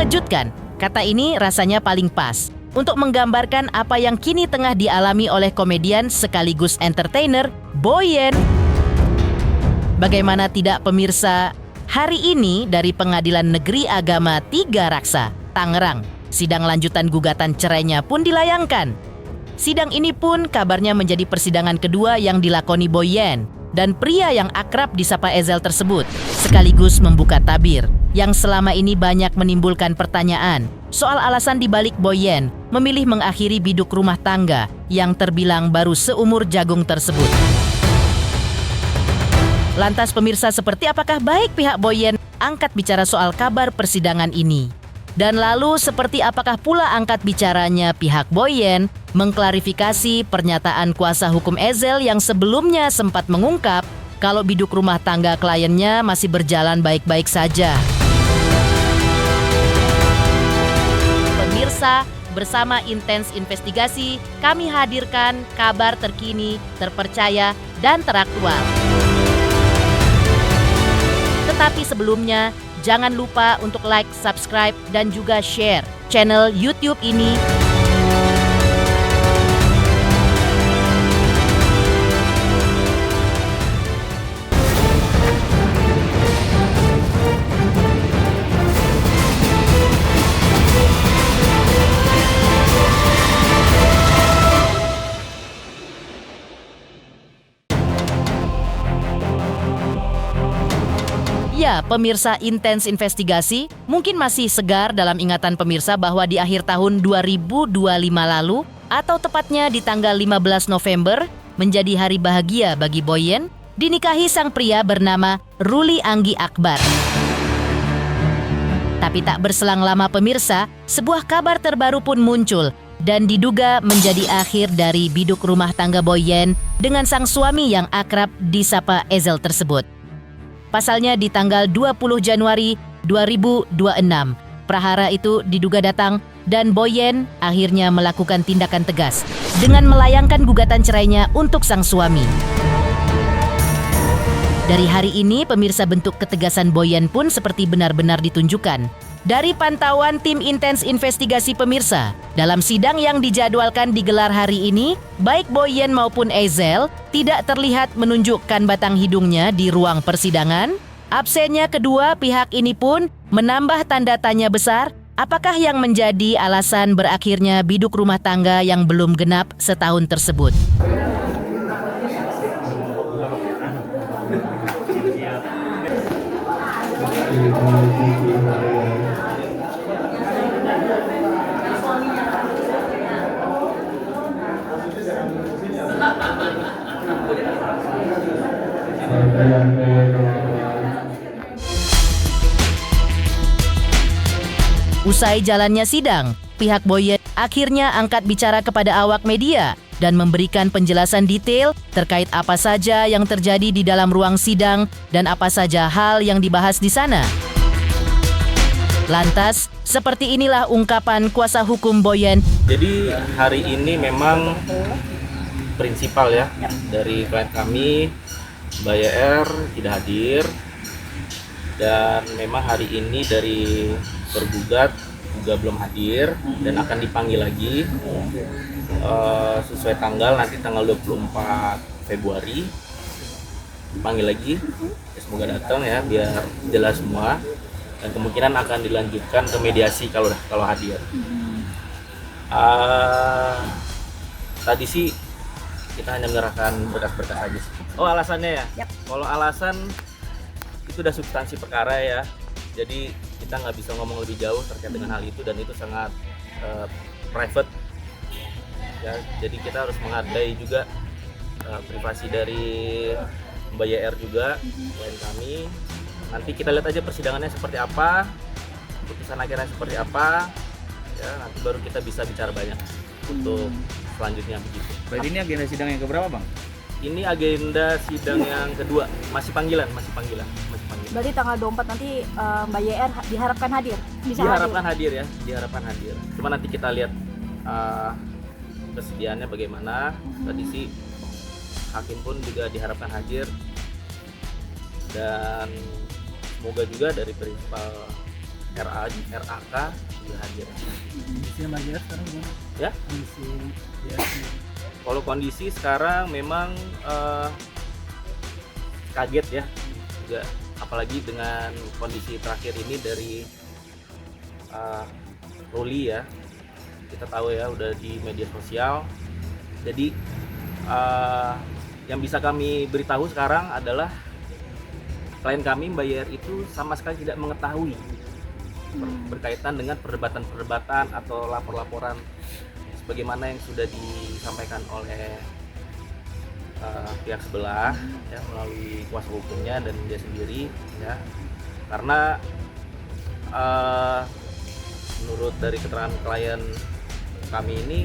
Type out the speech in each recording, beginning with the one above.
Mengejutkan, kata ini rasanya paling pas untuk menggambarkan apa yang kini tengah dialami oleh komedian sekaligus entertainer Boyen. Bagaimana tidak pemirsa, hari ini dari Pengadilan Negeri Agama 3 Raksa, Tangerang, sidang lanjutan gugatan cerainya pun dilayangkan. Sidang ini pun kabarnya menjadi persidangan kedua yang dilakoni Boyen dan pria yang akrab disapa Ezel tersebut, sekaligus membuka tabir yang selama ini banyak menimbulkan pertanyaan soal alasan dibalik Boyen memilih mengakhiri biduk rumah tangga yang terbilang baru seumur jagung tersebut. Lantas pemirsa, seperti apakah baik pihak Boyen angkat bicara soal kabar persidangan ini? Dan lalu seperti apakah pula angkat bicaranya pihak Boyen mengklarifikasi pernyataan kuasa hukum Ezel yang sebelumnya sempat mengungkap kalau biduk rumah tangga kliennya masih berjalan baik-baik saja. Pemirsa, bersama Intens Investigasi, kami hadirkan kabar terkini, terpercaya, dan teraktual. Tetapi sebelumnya, jangan lupa untuk like, subscribe, dan juga share channel YouTube ini. Ya, pemirsa Intens Investigasi, mungkin masih segar dalam ingatan pemirsa bahwa di akhir tahun 2025 lalu, atau tepatnya di tanggal 15 November, menjadi hari bahagia bagi Boyen, dinikahi sang pria bernama Ruli Anggi Akbar. Tapi tak berselang lama pemirsa, sebuah kabar terbaru pun muncul dan diduga menjadi akhir dari biduk rumah tangga Boyen dengan sang suami yang akrab disapa Ezel tersebut. Pasalnya di tanggal 20 Januari 2026, prahara itu diduga datang dan Boyen akhirnya melakukan tindakan tegas dengan melayangkan gugatan cerainya untuk sang suami. Dari hari ini, pemirsa, bentuk ketegasan Boyen pun seperti benar-benar ditunjukkan. Dari pantauan tim Intens Investigasi pemirsa, dalam sidang yang dijadwalkan digelar hari ini, baik Boyen maupun Ezel tidak terlihat menunjukkan batang hidungnya di ruang persidangan. Absennya kedua pihak ini pun menambah tanda tanya besar, apakah yang menjadi alasan berakhirnya biduk rumah tangga yang belum genap setahun tersebut. Usai jalannya sidang, pihak Boyen akhirnya angkat bicara kepada awak media dan memberikan penjelasan detail terkait apa saja yang terjadi di dalam ruang sidang dan apa saja hal yang dibahas di sana. Lantas, seperti inilah ungkapan kuasa hukum Boyen. Jadi hari ini memang prinsipal ya dari klien kami, Mbak YR tidak hadir, dan memang hari ini dari tergugat juga belum hadir dan akan dipanggil lagi sesuai tanggal, nanti tanggal 24 Februari dipanggil lagi. Semoga datang ya biar jelas semua, dan kemungkinan akan dilanjutkan ke mediasi kalau hadir. Tadi sih kita hanya menyerahkan berkas-berkas aja sih. Oh, alasannya ya? Yep. Kalau alasan itu udah substansi perkara ya, jadi kita nggak bisa ngomong lebih jauh terkait dengan hal itu, dan itu sangat private ya. Jadi kita harus menghargai juga privasi dari Mbak YR juga, klien kami. Nanti kita lihat aja persidangannya seperti apa, putusan akhirnya seperti apa ya, nanti baru kita bisa bicara banyak untuk selanjutnya begitu. Berarti ini agenda sidang yang keberapa, Bang? Ini agenda sidang yang kedua, masih panggilan. Berarti tanggal 24 nanti Mbak YR diharapkan hadir? Diharapkan hadir. Cuma nanti kita lihat kesediaannya bagaimana. Tadi sih hakim pun juga diharapkan hadir, dan semoga juga dari prinsipal RAK juga hadir. Kondisi Mbak JR sekarang gimana? Ya? Kondisi JR sendiri. Kalau kondisi sekarang memang kaget ya, juga apalagi dengan kondisi terakhir ini dari Ruli ya, kita tahu ya udah di media sosial. Jadi yang bisa kami beritahu sekarang adalah klien kami Mbak YR itu sama sekali tidak mengetahui berkaitan dengan perdebatan-perdebatan atau lapor-laporan sebagaimana yang sudah disampaikan oleh pihak sebelah ya, melalui kuasa hukumnya dan dia sendiri ya, karena menurut dari keterangan klien kami ini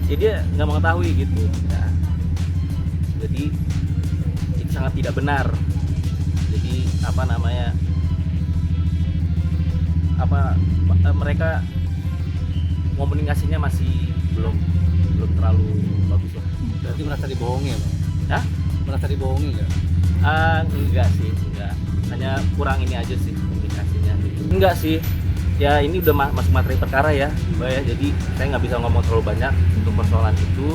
ya dia nggak mengetahui gitu ya. Jadi itu sangat tidak benar. Jadi mereka komunikasinya masih belum terlalu bagus lah. Berarti merasa dibohongi ya, Bang? Ya? Merasa dibohongi nggak? Enggak sih, enggak. Hanya kurang ini aja sih komunikasinya gitu. Enggak sih. Ya ini udah masuk materi perkara ya, Mbak ya. Jadi saya nggak bisa ngomong terlalu banyak untuk persoalan itu.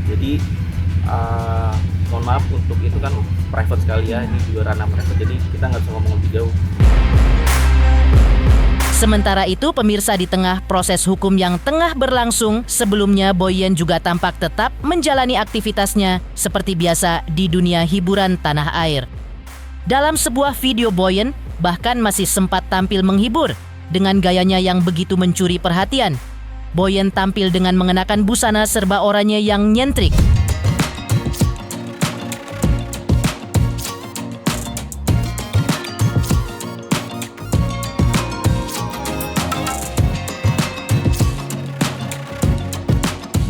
Jadi mohon maaf untuk itu kan private sekali ya. Ini juga ranah private. Jadi kita nggak bisa ngomong lebih jauh. Sementara itu, pemirsa, di tengah proses hukum yang tengah berlangsung, sebelumnya Boyen juga tampak tetap menjalani aktivitasnya seperti biasa di dunia hiburan tanah air. Dalam sebuah video, Boyen bahkan masih sempat tampil menghibur dengan gayanya yang begitu mencuri perhatian. Boyen tampil dengan mengenakan busana serba oranye yang nyentrik.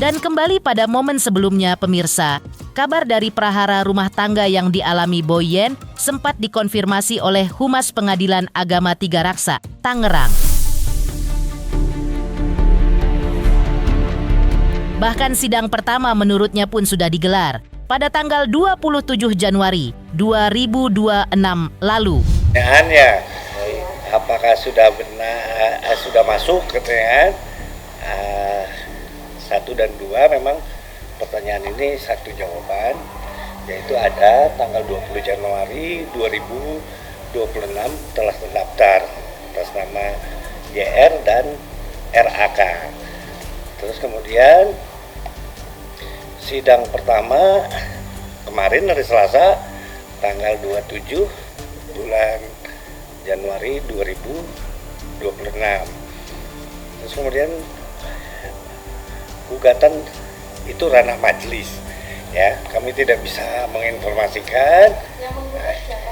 Dan kembali pada momen sebelumnya, pemirsa, kabar dari prahara rumah tangga yang dialami Boyen sempat dikonfirmasi oleh Humas Pengadilan Agama Tiga Raksa, Tangerang. Bahkan sidang pertama menurutnya pun sudah digelar pada tanggal 27 Januari 2026 lalu. Pertanyaannya, apakah sudah benar, sudah masuk katanya? 1 dan 2 memang pertanyaan ini satu jawaban, yaitu ada tanggal 20 Januari 2026 telah terdaftar atas nama JR dan RAK. Terus kemudian sidang pertama kemarin hari Selasa tanggal 27 bulan Januari 2026. Terus kemudian gugatan itu ranah majelis ya, kami tidak bisa menginformasikan. Yang menggugat siapa?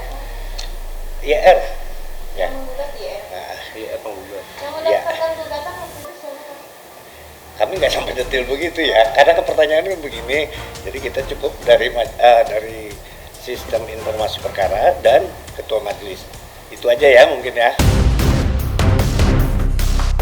YR ya. Yang menggugat YR. Nah, YR penggugat. Yang Ya. mendaftarkan gugatan waktu itu siapa? Kami nggak sampai detail begitu ya, karena pertanyaannya begini, jadi kita cukup dari sistem informasi perkara dan ketua majelis. Itu aja ya mungkin ya.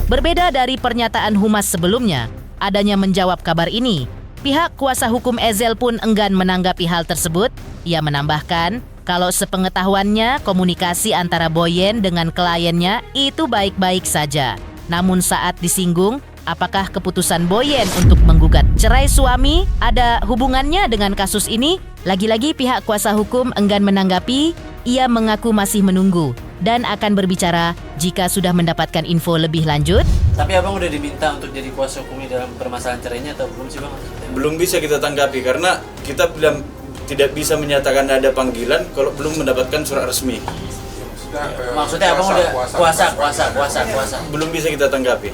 Berbeda dari pernyataan Humas sebelumnya, adanya menjawab kabar ini, pihak kuasa hukum Ezel pun enggan menanggapi hal tersebut. Ia menambahkan, kalau sepengetahuannya komunikasi antara Boyen dengan kliennya itu baik-baik saja. Namun saat disinggung, apakah keputusan Boyen untuk menggugat cerai suami ada hubungannya dengan kasus ini? Lagi-lagi pihak kuasa hukum enggan menanggapi. Ia mengaku masih menunggu dan akan berbicara jika sudah mendapatkan info lebih lanjut. Tapi abang udah diminta untuk jadi kuasa hukumnya dalam permasalahan cerainya atau belum sih bang? Belum bisa kita tanggapi karena kita belum tidak bisa menyatakan ada panggilan kalau belum mendapatkan surat resmi. Maksudnya abang udah kuasa. Belum bisa kita tanggapi.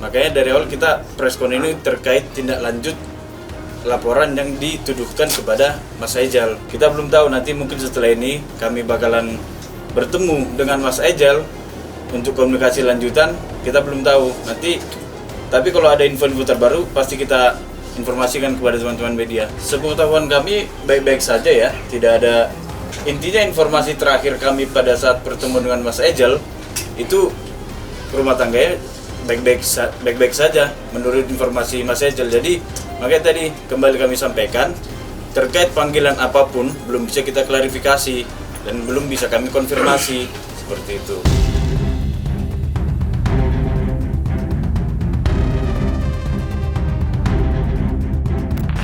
Makanya dari awal kita preskon ini terkait tindak lanjut laporan yang dituduhkan kepada Mas Ejal. Kita belum tahu, nanti mungkin setelah ini kami bakalan bertemu dengan Mas Ejal untuk komunikasi lanjutan. Kita belum tahu nanti, tapi kalau ada info-info terbaru pasti kita informasikan kepada teman-teman media. Sepengetahuan kami baik-baik saja ya, tidak ada. Intinya informasi terakhir kami pada saat bertemu dengan Mas Ejal itu rumah tangganya baik-baik saja menurut informasi Mas Ejal. Jadi makanya tadi kembali kami sampaikan terkait panggilan apapun belum bisa kita klarifikasi dan belum bisa kami konfirmasi seperti itu.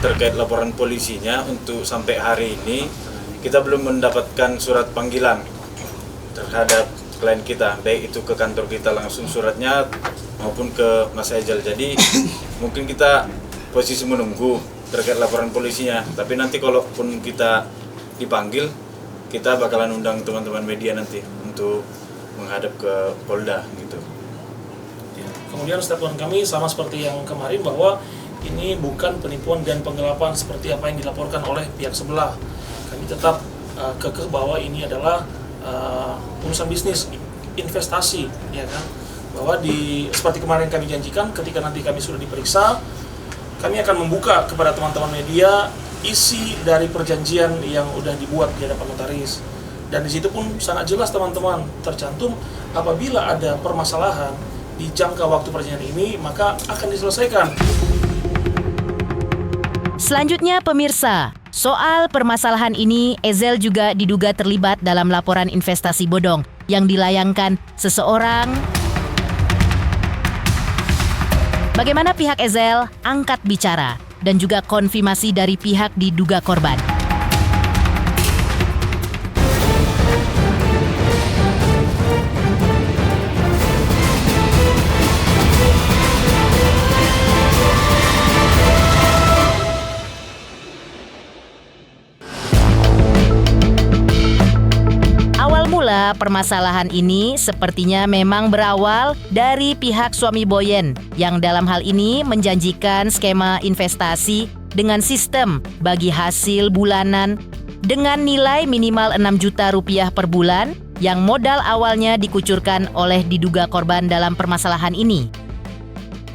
terkait laporan polisinya untuk sampai hari ini kita belum mendapatkan surat panggilan terhadap klien kita, baik itu ke kantor kita langsung suratnya maupun ke Mas Ejal. Jadi mungkin kita posisi menunggu terkait laporan polisinya, tapi nanti kalaupun kita dipanggil, kita bakalan undang teman-teman media nanti untuk menghadap ke Polda gitu. Kemudian statement kami sama seperti yang kemarin bahwa ini bukan penipuan dan penggelapan seperti apa yang dilaporkan oleh pihak sebelah. Kami tetap kekeh bahwa ini adalah urusan bisnis, investasi, ya kan? Bahwa seperti kemarin kami janjikan, ketika nanti kami sudah diperiksa, kami akan membuka kepada teman-teman media isi dari perjanjian yang udah dibuat di hadapan notaris. Dan di situ pun sangat jelas teman-teman tercantum apabila ada permasalahan di jangka waktu perjanjian ini maka akan diselesaikan. Selanjutnya pemirsa, soal permasalahan ini Ezel juga diduga terlibat dalam laporan investasi bodong yang dilayangkan seseorang. Bagaimana pihak Ezel angkat bicara dan juga konfirmasi dari pihak diduga korban. Permasalahan ini sepertinya memang berawal dari pihak suami Boyen yang dalam hal ini menjanjikan skema investasi dengan sistem bagi hasil bulanan dengan nilai minimal 6 juta rupiah per bulan yang modal awalnya dikucurkan oleh diduga korban dalam permasalahan ini.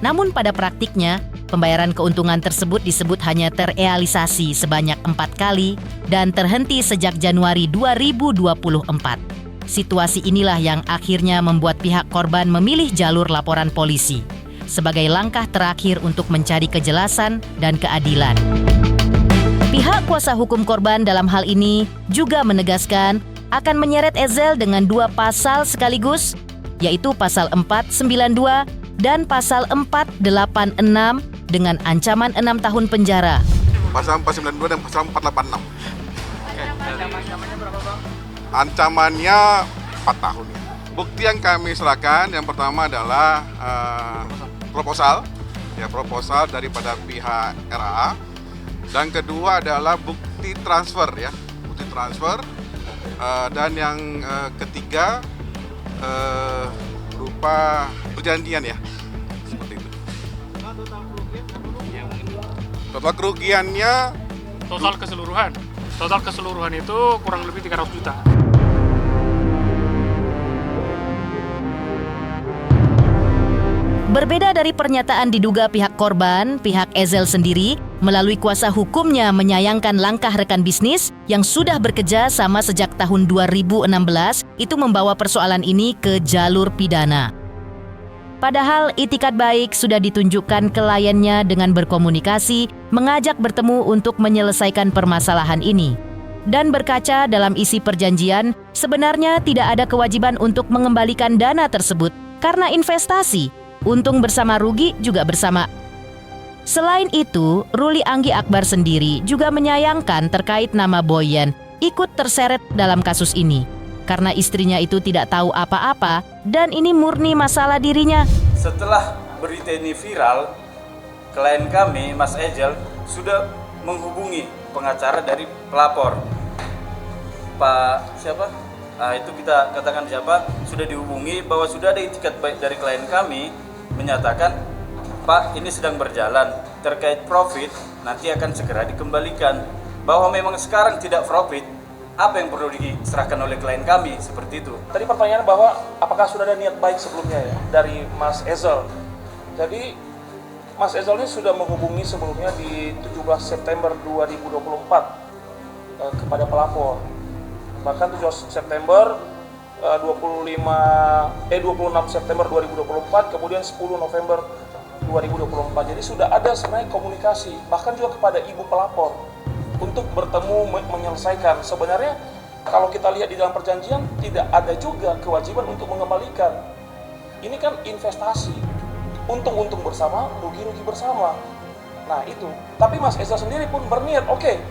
Namun pada praktiknya, pembayaran keuntungan tersebut disebut hanya terrealisasi sebanyak 4 kali dan terhenti sejak Januari 2024. Situasi inilah yang akhirnya membuat pihak korban memilih jalur laporan polisi sebagai langkah terakhir untuk mencari kejelasan dan keadilan. Pihak kuasa hukum korban dalam hal ini juga menegaskan akan menyeret Ezel dengan 2 pasal sekaligus, yaitu pasal 492 dan pasal 486 dengan ancaman 6 tahun penjara. Pasal 492 dan pasal 486. Ancamannya berapa, Bang? Ancamannya 4 tahun. Bukti yang kami serahkan yang pertama adalah proposal daripada pihak RAA, dan kedua adalah bukti transfer dan yang ketiga berupa perjanjian ya, seperti itu. Total kerugiannya total keseluruhan itu kurang lebih 300 juta. Berbeda dari pernyataan diduga pihak korban, pihak Ezel sendiri melalui kuasa hukumnya menyayangkan langkah rekan bisnis yang sudah bekerja sama sejak tahun 2016 itu membawa persoalan ini ke jalur pidana. Padahal itikat baik sudah ditunjukkan kliennya dengan berkomunikasi, mengajak bertemu untuk menyelesaikan permasalahan ini. Dan berkaca dalam isi perjanjian, sebenarnya tidak ada kewajiban untuk mengembalikan dana tersebut karena investasi. Untung bersama rugi juga bersama. Selain itu, Ruli Anggi Akbar sendiri juga menyayangkan terkait nama Boyen ikut terseret dalam kasus ini. Karena istrinya itu tidak tahu apa-apa dan ini murni masalah dirinya. Setelah berita ini viral, klien kami, Mas Ejal, sudah menghubungi pengacara dari pelapor. Pak siapa? Itu kita katakan siapa? Sudah dihubungi bahwa sudah ada itikat baik dari klien kami menyatakan, Pak, ini sedang berjalan, terkait profit nanti akan segera dikembalikan. Bahwa memang sekarang tidak profit, apa yang perlu diserahkan oleh klien kami, seperti itu. Tadi pertanyaan bahwa apakah sudah ada niat baik sebelumnya ya dari Mas Ezel. Jadi Mas Ezel ini sudah menghubungi sebelumnya di 17 September 2024 kepada pelapor. Bahkan 7 September 26 September 2024, kemudian 10 November 2024. Jadi sudah ada sebenarnya komunikasi, bahkan juga kepada ibu pelapor untuk bertemu menyelesaikan. Sebenarnya kalau kita lihat di dalam perjanjian tidak ada juga kewajiban untuk mengembalikan. Ini kan investasi, untung-untung bersama, rugi-rugi bersama. Nah itu, tapi Mas Eza sendiri pun berniat, oke,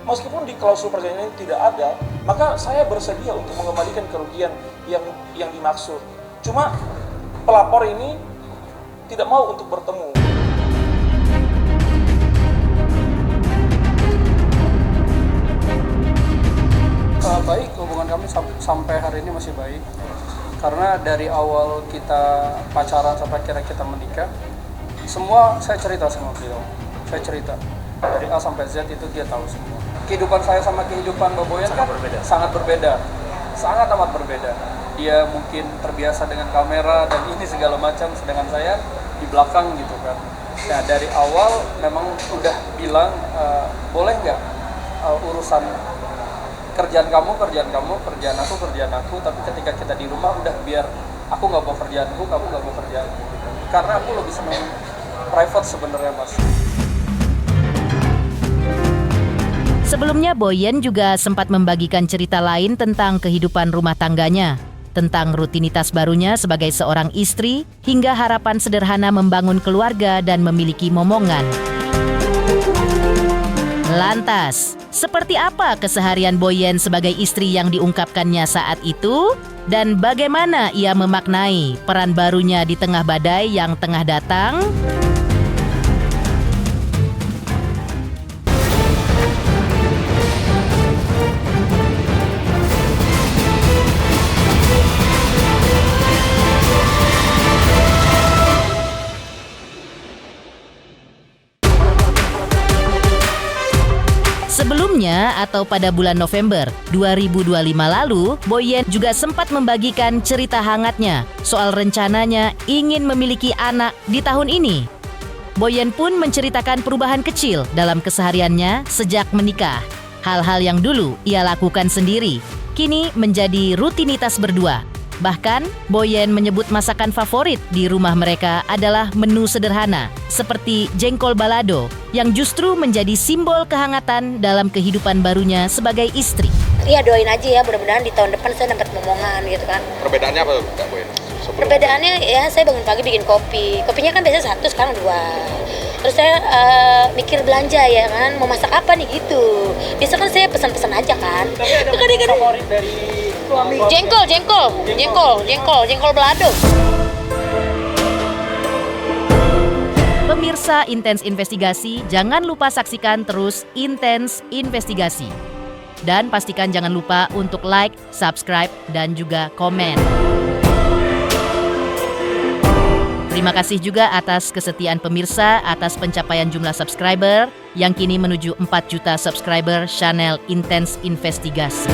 meskipun di klausul perjanjian ini tidak ada, maka saya bersedia untuk mengembalikan kerugian yang dimaksud. Cuma pelapor ini tidak mau untuk bertemu. Baik, hubungan kami sampai hari ini masih baik. Karena dari awal kita pacaran sampai akhirnya kita menikah, semua saya cerita sama beliau. Saya cerita dari A sampai Z itu dia tahu semua. Kehidupan saya sama kehidupan Mbak Boyan kan sangat berbeda, sangat amat berbeda. Dia mungkin terbiasa dengan kamera dan ini segala macam, sedangkan saya di belakang gitu kan. Nah dari awal memang udah bilang boleh nggak urusan kerjaan kamu, kerjaan aku, tapi ketika kita di rumah udah biar aku nggak bawa kerjaanku, kamu nggak bawa kerjaanku. Karena aku lebih senang private sebenarnya, Mas. Sebelumnya Boyen juga sempat membagikan cerita lain tentang kehidupan rumah tangganya, tentang rutinitas barunya sebagai seorang istri, hingga harapan sederhana membangun keluarga dan memiliki momongan. Lantas, seperti apa keseharian Boyen sebagai istri yang diungkapkannya saat itu? Dan bagaimana ia memaknai peran barunya di tengah badai yang tengah datang? Sebelumnya atau pada bulan November 2025 lalu, Boyen juga sempat membagikan cerita hangatnya soal rencananya ingin memiliki anak di tahun ini. Boyen pun menceritakan perubahan kecil dalam kesehariannya sejak menikah. Hal-hal yang dulu ia lakukan sendiri, kini menjadi rutinitas berdua. Bahkan, Boyen menyebut masakan favorit di rumah mereka adalah menu sederhana, seperti jengkol balado, yang justru menjadi simbol kehangatan dalam kehidupan barunya sebagai istri. Iya doain aja ya, mudah-mudahan di tahun depan saya dapat momongan gitu kan. Perbedaannya apa Kak Boyen? Perbedaannya ya saya bangun pagi bikin kopi. Kopinya kan biasanya 1, sekarang 2. Terus saya mikir belanja ya kan, mau masak apa nih gitu. Biasa kan saya pesan-pesan aja kan. Tapi ada favorit dari suami? Jengkol balado. Pemirsa Intens Investigasi, jangan lupa saksikan terus Intens Investigasi. Dan pastikan jangan lupa untuk like, subscribe, dan juga komen. Terima kasih juga atas kesetiaan pemirsa atas pencapaian jumlah subscriber yang kini menuju 4 juta subscriber channel Intens Investigasi.